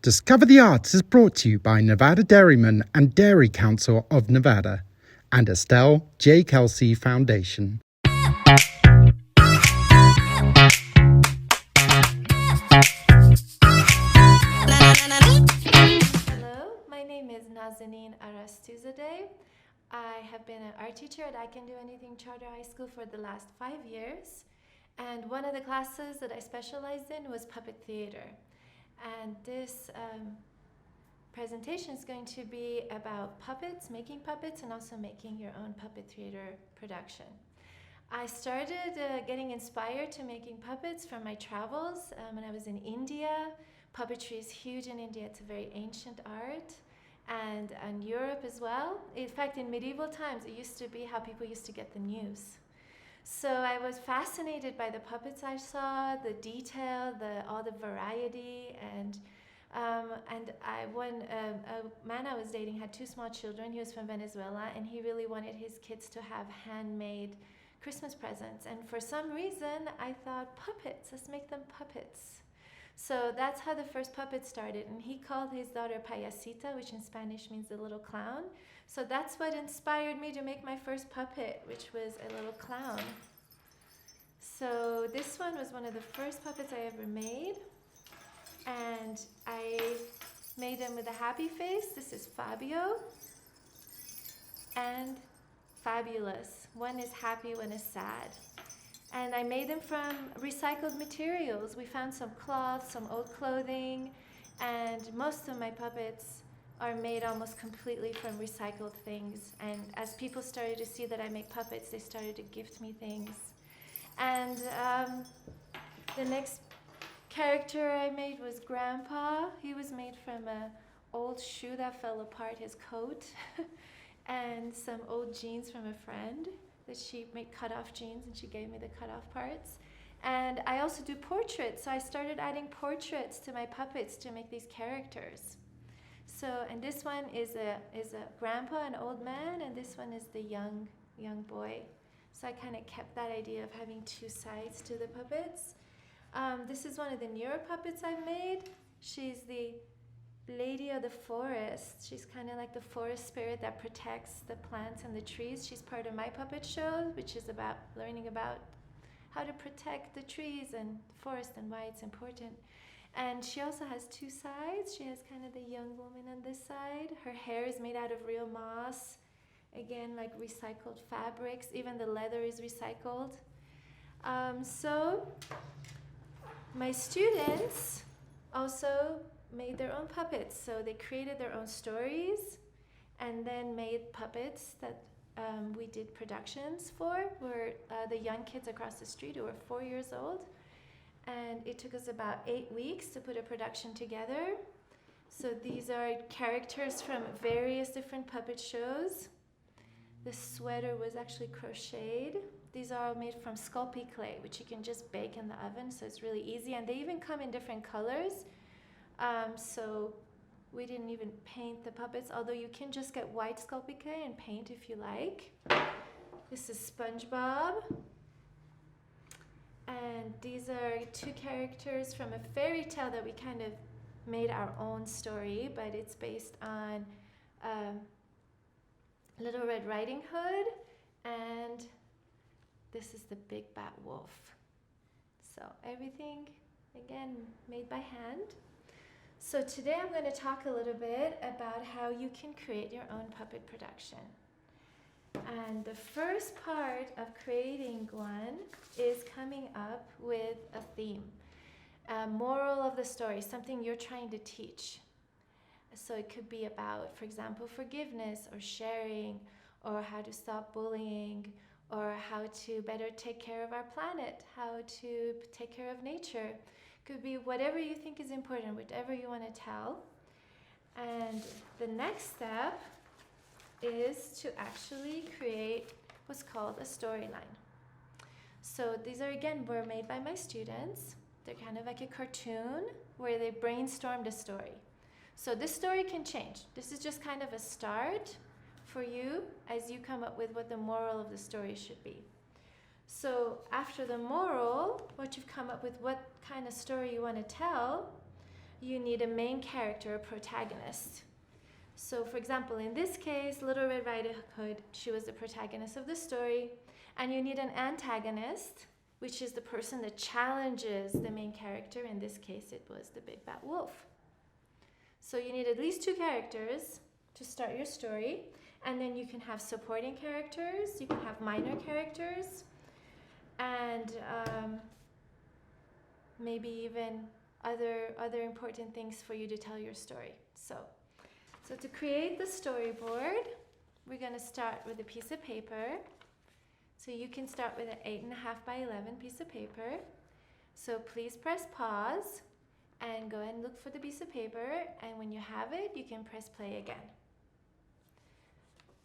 Discover the Arts is brought to you by Nevada Dairymen and Dairy Council of Nevada and Estelle J. Kelsey Foundation. Hello, my name is Nazanin Arastoodazeh. I have been an art teacher at I Can Do Anything Charter High School for the last 5 years. And one of the classes that I specialized in was puppet theater. And this presentation is going to be about puppets, making puppets, and also making your own puppet theater production. I started getting inspired to making puppets from my travels when I was in India. Puppetry is huge in India. It's a very ancient art. And Europe as well. In fact, in medieval times, it used to be how people used to get the news. So I was fascinated by the puppets I saw, the detail, all the variety, and one man I was dating had 2 small children. He was from Venezuela, and he really wanted his kids to have handmade Christmas presents. And for some reason, I thought, puppets, let's make them puppets. So that's how the first puppet started, and he called his daughter Payasita, which in Spanish means the little clown. So that's what inspired me to make my first puppet, which was a little clown. So this one was one of the first puppets I ever made, and I made him with a happy face. This is Fabio and Fabulous. One is happy, one is sad. And I made them from recycled materials. We found some cloth, some old clothing, and most of my puppets are made almost completely from recycled things. And as people started to see that I make puppets, they started to gift me things. And the next character I made was Grandpa. He was made from an old shoe that fell apart, his coat, and some old jeans from a friend that she made cut-off jeans, and she gave me the cut-off parts. And I also do portraits, so I started adding portraits to my puppets to make these characters. So, and this one is a grandpa, an old man, and this one is the young boy. So I kind of kept that idea of having 2 sides to the puppets. This is one of the newer puppets I've made. She's the Lady of the Forest. She's kind of like the forest spirit that protects the plants and the trees. She's part of my puppet show, which is about learning about how to protect the trees and the forest and why it's important. And she also has 2 sides. She has kind of the young woman on this side. Her hair is made out of real moss. Again, like recycled fabrics. Even the leather is recycled. So my students also made their own puppets. So they created their own stories and then made puppets that we did productions for. Were the young kids across the street who were 4 years old. And it took us about 8 weeks to put a production together. So these are characters from various different puppet shows. The sweater was actually crocheted. These are all made from Sculpey clay, which you can just bake in the oven, so it's really easy. And they even come in different colors. So we didn't even paint the puppets, although you can just get white Sculpey clay and paint if you like. This is Spongebob. And these are 2 characters from a fairy tale that we kind of made our own story, but it's based on Little Red Riding Hood, and this is the Big Bad Wolf. So everything, again, made by hand. So today I'm going to talk a little bit about how you can create your own puppet production. And the first part of creating one is coming up with a theme, a moral of the story, something you're trying to teach. So it could be about, for example, forgiveness or sharing, or how to stop bullying, or how to better take care of our planet, how to take care of nature. Could be whatever you think is important, whatever you want to tell. And the next step is to actually create what's called a storyline. So these are, again, were made by my students. They're kind of like a cartoon where they brainstormed a story. So this story can change. This is just kind of a start for you as you come up with what the moral of the story should be. So after the moral, what you've come up with, what kind of story you want to tell, you need a main character, a protagonist. So for example, in this case, Little Red Riding Hood, she was the protagonist of the story, and you need an antagonist, which is the person that challenges the main character. In this case, it was the Big Bad Wolf. So you need at least 2 characters to start your story, and then you can have supporting characters, you can have minor characters, and maybe even other important things for you to tell your story. So to create the storyboard, we're going to start with a piece of paper. So you can start with an 8.5 by 11 piece of paper. So please press pause and go ahead and look for the piece of paper, and when you have it, you can press play again.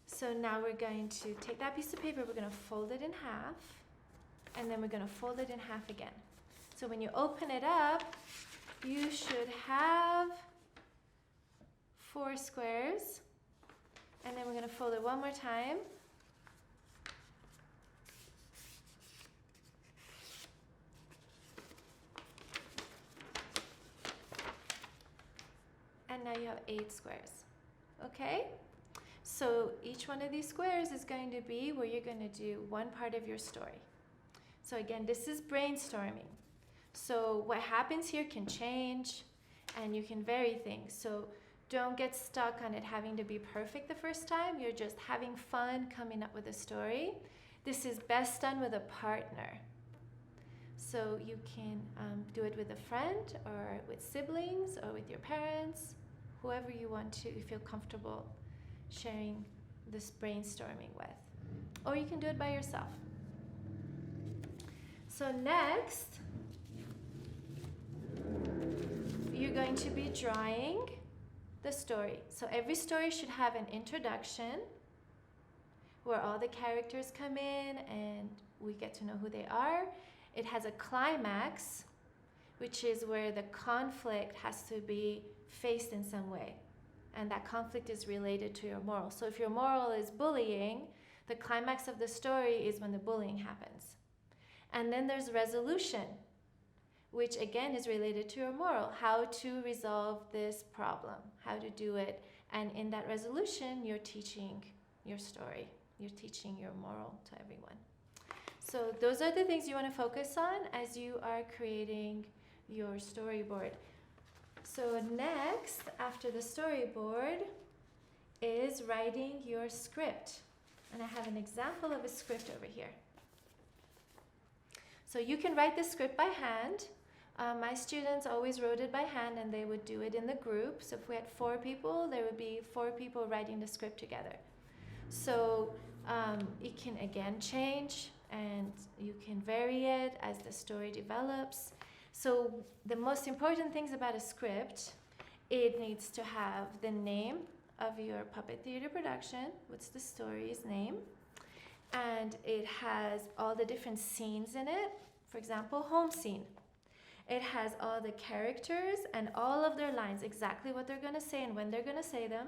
So now we're going to take that piece of paper, we're going to fold it in half, and then we're going to fold it in half again. So when you open it up, you should have 4 squares, and then we're going to fold it one more time. And now you have 8 squares. Okay? So each one of these squares is going to be where you're going to do one part of your story. So again, this is brainstorming. So what happens here can change, and you can vary things. So don't get stuck on it having to be perfect the first time. You're just having fun coming up with a story. This is best done with a partner. So you can do it with a friend, or with siblings, or with your parents, whoever you want to, you feel comfortable sharing this brainstorming with. Or you can do it by yourself. So next, you're going to be drawing the story. So every story should have an introduction where all the characters come in and we get to know who they are. It has a climax, which is where the conflict has to be faced in some way. And that conflict is related to your moral. So if your moral is bullying, the climax of the story is when the bullying happens. And then there's resolution, which again is related to your moral, how to resolve this problem, how to do it. And in that resolution, you're teaching your story, you're teaching your moral to everyone. So those are the things you want to focus on as you are creating your storyboard. So next, after the storyboard, is writing your script. And I have an example of a script over here. So you can write the script by hand. My students always wrote it by hand, and they would do it in the group. So if we had 4 people, there would be 4 people writing the script together. So it can again change, and you can vary it as the story develops. So the most important things about a script, it needs to have the name of your puppet theater production, what's the story's name, and it has all the different scenes in it. For example, home scene. It has all the characters and all of their lines, exactly what they're going to say and when they're going to say them.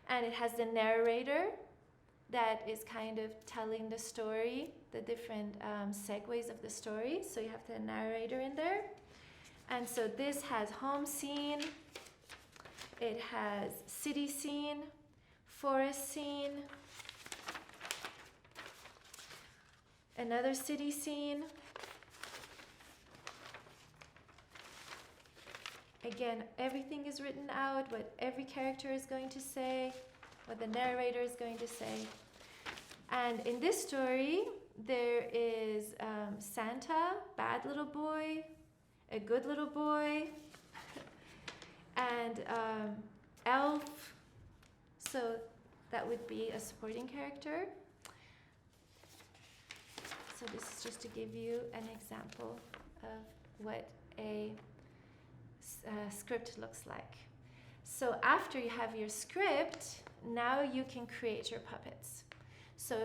And it has the narrator that is kind of telling the story, the different segues of the story. So you have the narrator in there. And so this has home scene. It has city scene, forest scene, another city scene. Again, everything is written out, what every character is going to say, what the narrator is going to say. And in this story, there is Santa, bad little boy, a good little boy, and elf. So that would be a supporting character. So this is just to give you an example of what a script looks like. So after you have your script, now you can create your puppets. So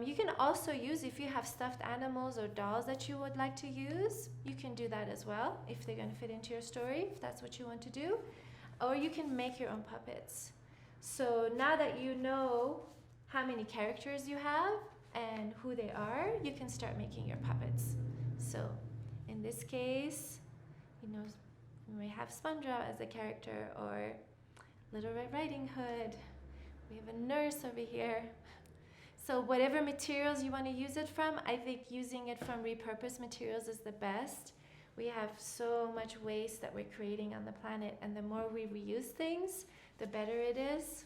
you can also use, if you have stuffed animals or dolls that you would like to use, you can do that as well, if they're going to fit into your story, if that's what you want to do. Or you can make your own puppets. So now that you know how many characters you have and who they are, you can start making your puppets. So in this case, you know, We may have Spongebob as a character, or Little Red Riding Hood. We have a nurse over here. So whatever materials you want to use it from, I think using it from repurposed materials is the best. We have so much waste that we're creating on the planet, and the more we reuse things, the better it is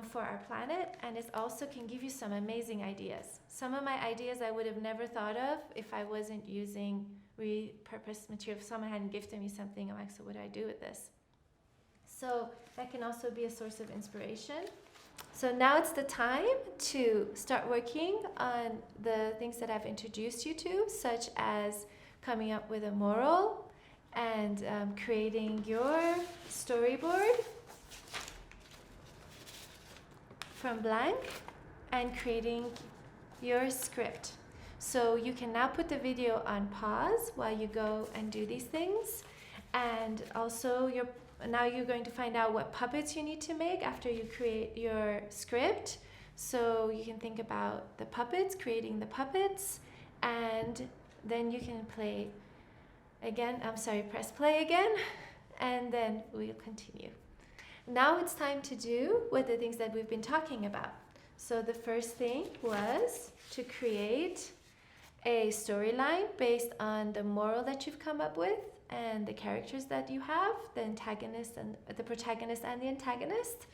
for our planet, and it also can give you some amazing ideas. Some of my ideas I would have never thought of if I wasn't using repurposed material. If someone hadn't gifted me something, I'm like, so what do I do with this? So that can also be a source of inspiration. So now it's the time to start working on the things that I've introduced you to, such as coming up with a moral and creating your storyboard from blank and creating your script. So you can now put the video on pause while you go and do these things, and also now you're going to find out what puppets you need to make after you create your script. So you can think about the puppets, creating the puppets, and then you can play again. Press play again, and then we'll continue. Now it's time to do what the things that we've been talking about. So the first thing was to create a storyline based on the moral that you've come up with and the characters that you have, the antagonist and the protagonist and the antagonist.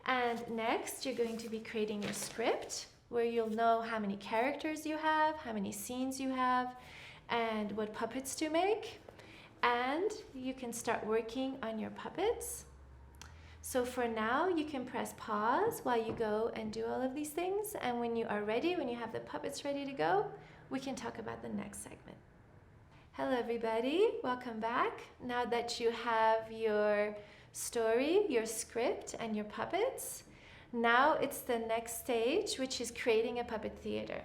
And next, you're going to be creating your script, where you'll know how many characters you have, how many scenes you have, and what puppets to make. And you can start working on your puppets. So for now, you can press pause while you go and do all of these things. And when you are ready, when you have the puppets ready to go, we can talk about the next segment. Hello everybody, welcome back. Now that you have your story, your script, and your puppets, now it's the next stage, which is creating a puppet theater.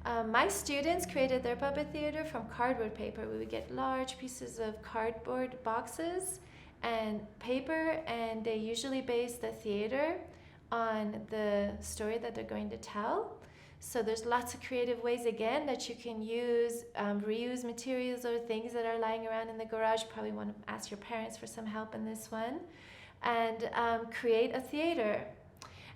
My students created their puppet theater from cardboard paper. We would get large pieces of cardboard boxes and paper, and they usually base the theater on the story that they're going to tell. So there's lots of creative ways, again, that you can use, reuse materials or things that are lying around in the garage. Probably want to ask your parents for some help in this one. And create a theater.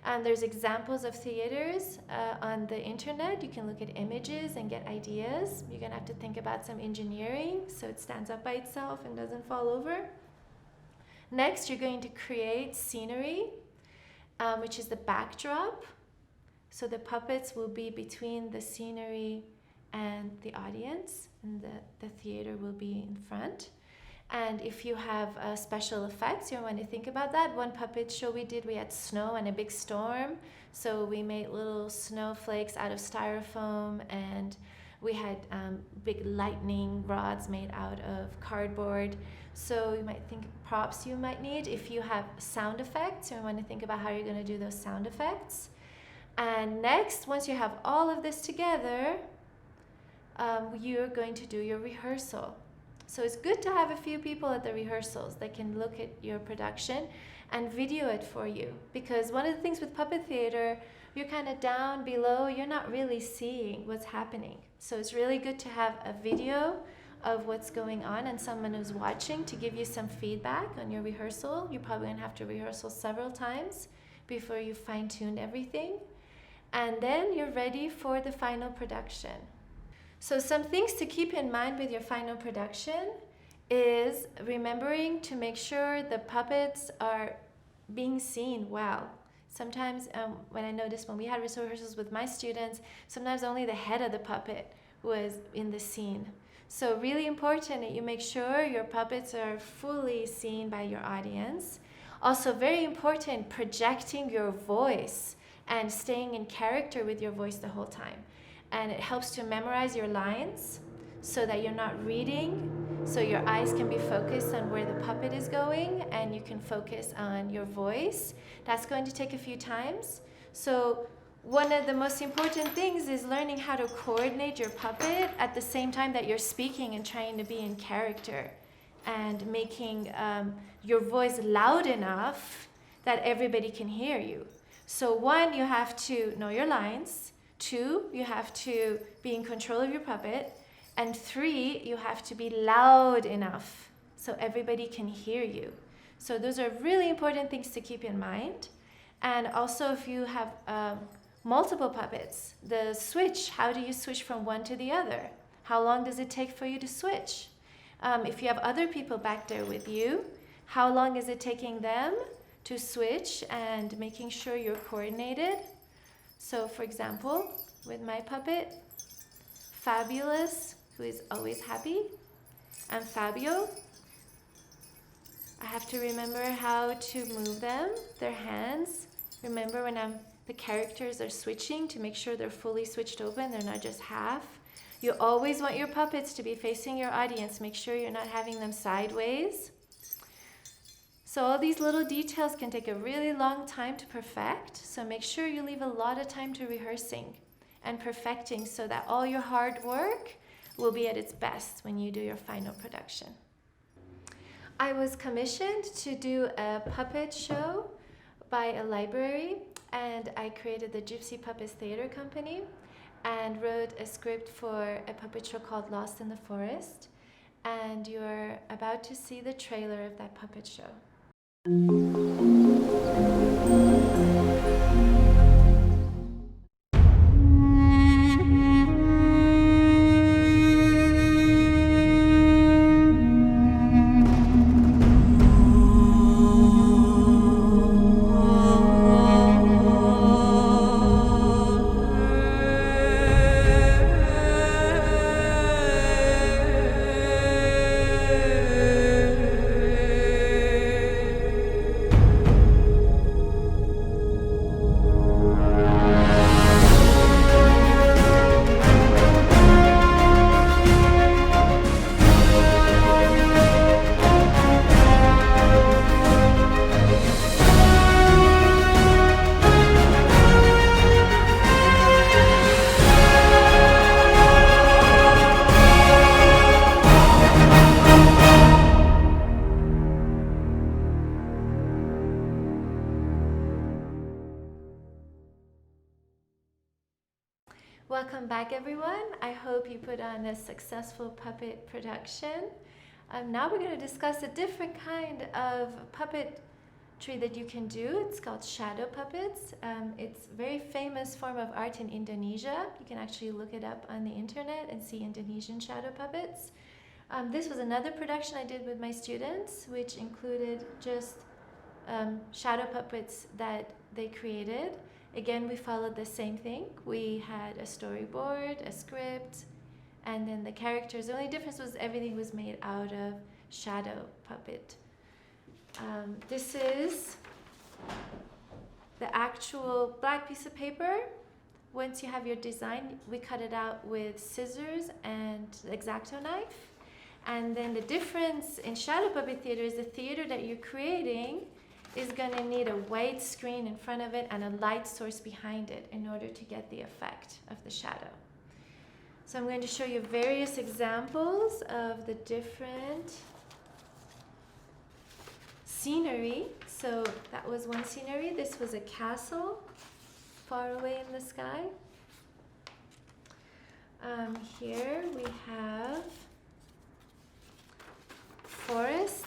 And there's examples of theaters on the internet. You can look at images and get ideas. You're going to have to think about some engineering so it stands up by itself and doesn't fall over. Next, you're going to create scenery, which is the backdrop. So the puppets will be between the scenery and the audience, and the theater will be in front. And if you have special effects, you want to think about that. One puppet show we did, we had snow and a big storm. So we made little snowflakes out of styrofoam, and we had big lightning rods made out of cardboard. So you might think of props you might need. If you have sound effects, you want to think about how you're going to do those sound effects. And next, once you have all of this together, you're going to do your rehearsal. So it's good to have a few people at the rehearsals that can look at your production and video it for you. Because one of the things with puppet theater, you're kind of down below, you're not really seeing what's happening. So it's really good to have a video of what's going on and someone who's watching to give you some feedback on your rehearsal. You're probably going to have to rehearsal several times before you fine-tune everything. And then you're ready for the final production. So some things to keep in mind with your final production is remembering to make sure the puppets are being seen well. Sometimes when I noticed when we had rehearsals with my students, sometimes only the head of the puppet was in the scene. So really important that you make sure your puppets are fully seen by your audience. Also very important, projecting your voice and staying in character with your voice the whole time. And it helps to memorize your lines so that you're not reading, so your eyes can be focused on where the puppet is going and you can focus on your voice. That's going to take a few times. So one of the most important things is learning how to coordinate your puppet at the same time that you're speaking and trying to be in character, and making your voice loud enough that everybody can hear you. So 1, you have to know your lines. 2, you have to be in control of your puppet. And 3, you have to be loud enough so everybody can hear you. So those are really important things to keep in mind. And also if you have multiple puppets, the switch, how do you switch from one to the other? How long does it take for you to switch? If you have other people back there with you, how long is it taking them to switch and making sure you're coordinated? So for example, with my puppet, Fabulous, who is always happy, and Fabio, I have to remember how to move them, their hands. Remember when the characters are switching to make sure they're fully switched open, they're not just half. You always want your puppets to be facing your audience. Make sure you're not having them sideways. So all these little details can take a really long time to perfect. So make sure you leave a lot of time to rehearsing and perfecting so that all your hard work will be at its best when you do your final production. I was commissioned to do a puppet show by a library, and I created the Gypsy Puppets Theater Company and wrote a script for a puppet show called Lost in the Forest. And you're about to see the trailer of that puppet show. Welcome back, everyone. I hope you put on a successful puppet production. Now we're going to discuss a different kind of puppetry that you can do. It's called shadow puppets. It's a very famous form of art in Indonesia. You can actually look it up on the internet and see Indonesian shadow puppets. This was another production I did with my students, which included just shadow puppets that they created. Again, we followed the same thing. We had a storyboard, a script, and then the characters. The only difference was everything was made out of shadow puppet. This is the actual black piece of paper. Once you have your design, we cut it out with scissors and X-Acto knife. And then the difference in shadow puppet theater is the theater that you're creating is going to need a white screen in front of it and a light source behind it in order to get the effect of the shadow. So I'm going to show you various examples of the different scenery. So that was one scenery. This was a castle far away in the sky. Here we have forest.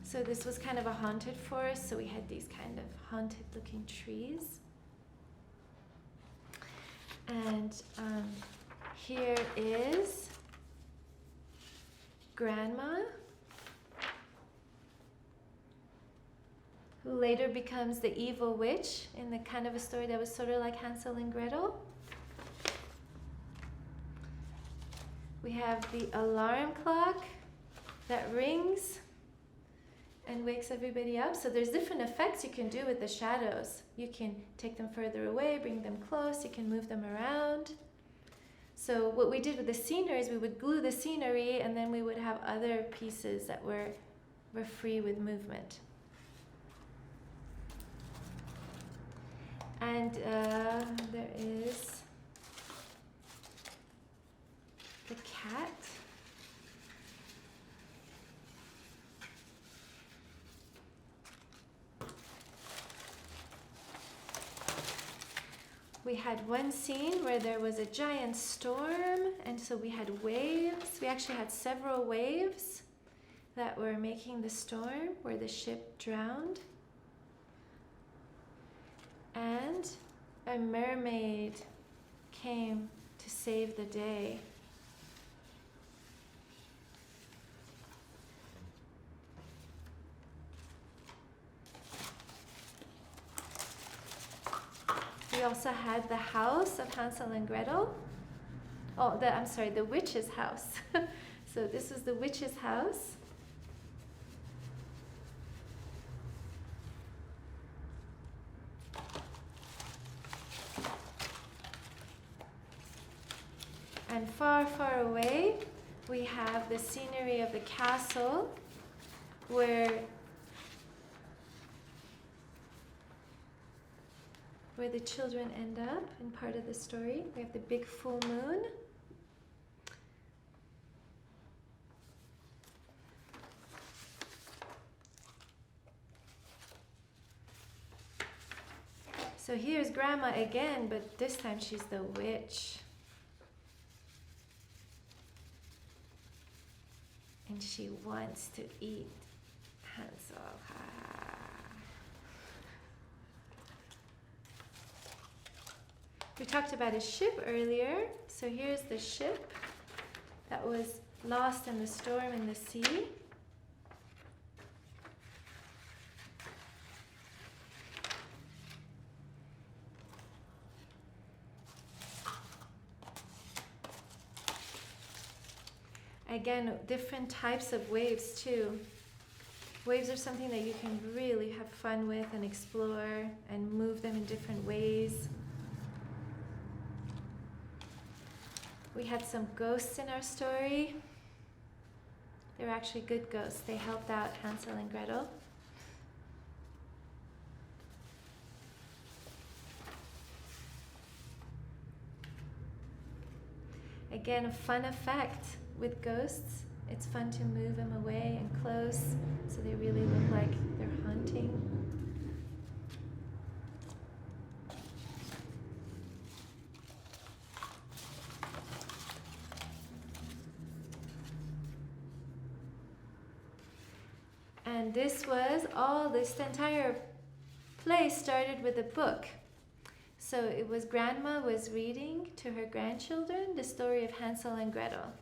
So this was kind of a haunted forest, so we had these kind of haunted looking trees. And here is Grandma, who later becomes the evil witch in the kind of a story that was sort of like Hansel and Gretel. We have the alarm clock that rings and wakes everybody up. So there's different effects you can do with the shadows. You can take them further away, bring them close, you can move them around. So what we did with the scenery is we would glue the scenery and then we would have other pieces that were free with movement. And there is the cat. We had one scene where there was a giant storm, and so we had waves. We actually had several waves that were making the storm where the ship drowned. And a mermaid came to save the day. We also had the house of Hansel and Gretel. Oh, the witch's house. So this is the witch's house. And far, far away, we have the scenery of the castle where the children end up in part of the story. We have the big full moon. So here's Grandma again, but this time she's the witch. And she wants to eat Hansel. We talked about a ship earlier. So here's the ship that was lost in the storm in the sea. Again, different types of waves too. Waves are something that you can really have fun with and explore and move them in different ways. We had some ghosts in our story. They were actually good ghosts. They helped out Hansel and Gretel. Again, a fun effect with ghosts. It's fun to move them away and close so they really look like they're hunting. And this entire play started with a book. So it was Grandma was reading to her grandchildren the story of Hansel and Gretel.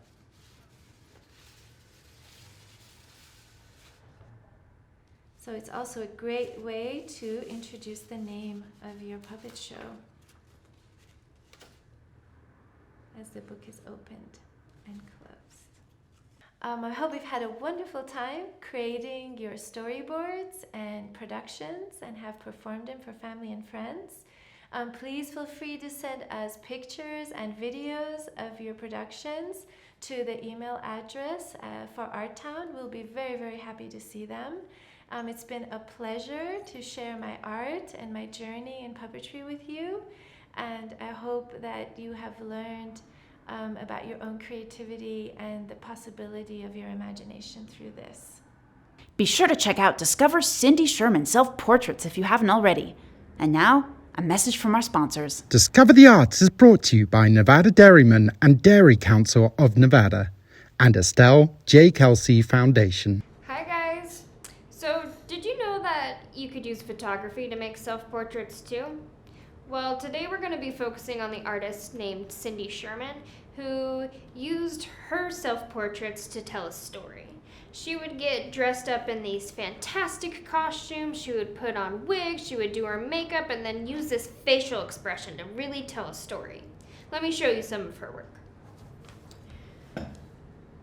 So it's also a great way to introduce the name of your puppet show as the book is opened and closed. I hope you've had a wonderful time creating your storyboards and productions and have performed them for family and friends. Please feel free to send us pictures and videos of your productions to the email address for Art Town. We'll be very, very happy to see them. It's been a pleasure to share my art and my journey in puppetry with you, and I hope that you have learned about your own creativity and the possibility of your imagination through this. Be sure to check out Discover Cindy Sherman Self-Portraits if you haven't already. And now, a message from our sponsors. Discover the Arts is brought to you by Nevada Dairymen and Dairy Council of Nevada and Estelle J. Kelsey Foundation. Hi guys! So, did you know that you could use photography to make self-portraits too? Well, today we're going to be focusing on the artist named Cindy Sherman, who used her self-portraits to tell a story. She would get dressed up in these fantastic costumes, she would put on wigs, she would do her makeup, and then use this facial expression to really tell a story. Let me show you some of her work.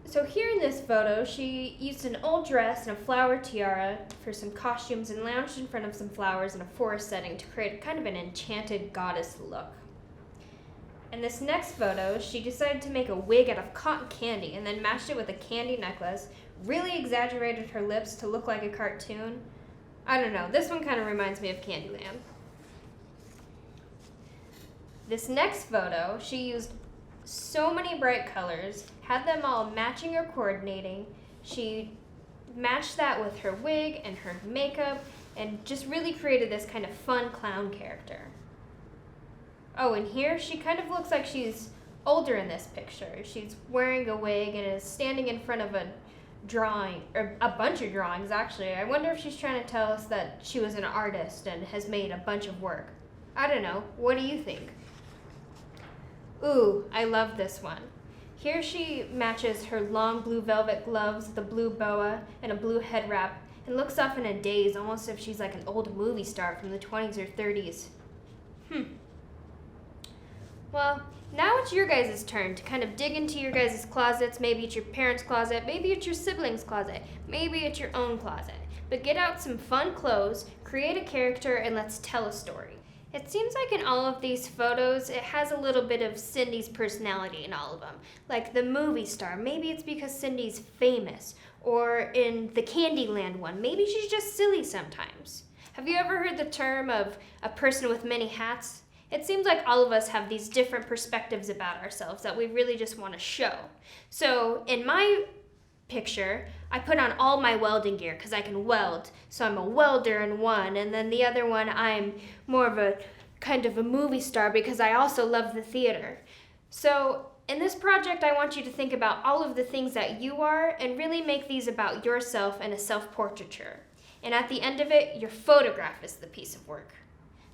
So here in this photo, she used an old dress and a flower tiara for some costumes and lounged in front of some flowers in a forest setting to create kind of an enchanted goddess look. In this next photo, she decided to make a wig out of cotton candy and then matched it with a candy necklace, really exaggerated her lips to look like a cartoon. I don't know, this one kind of reminds me of Candyland. This next photo, she used so many bright colors, had them all matching or coordinating. She matched that with her wig and her makeup and just really created this kind of fun clown character. Oh, and here she kind of looks like she's older in this picture. She's wearing a wig and is standing in front of a drawing, or a bunch of drawings actually. I wonder if she's trying to tell us that she was an artist and has made a bunch of work. I don't know. What do you think? Ooh, I love this one. Here she matches her long blue velvet gloves, the blue boa, and a blue head wrap, and looks off in a daze, almost as if she's like an old movie star from the 20s or 30s. Well, now it's your guys' turn to kind of dig into your guys' closets. Maybe it's your parents' closet, maybe it's your siblings' closet, maybe it's your own closet. But get out some fun clothes, create a character, and let's tell a story. It seems like in all of these photos, it has a little bit of Cindy's personality in all of them. Like the movie star, maybe it's because Cindy's famous. Or in the Candyland one, maybe she's just silly sometimes. Have you ever heard the term of a person with many hats? It seems like all of us have these different perspectives about ourselves that we really just want to show. So in my picture, I put on all my welding gear because I can weld. So I'm a welder in one, and then the other one I'm more of a kind of a movie star because I also love the theater. So in this project, I want you to think about all of the things that you are and really make these about yourself and a self-portraiture. And at the end of it, your photograph is the piece of work.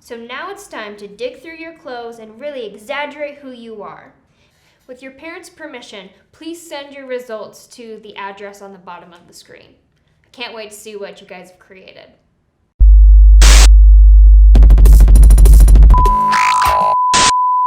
So now it's time to dig through your clothes and really exaggerate who you are. With your parents' permission, please send your results to the address on the bottom of the screen. I can't wait to see what you guys have created.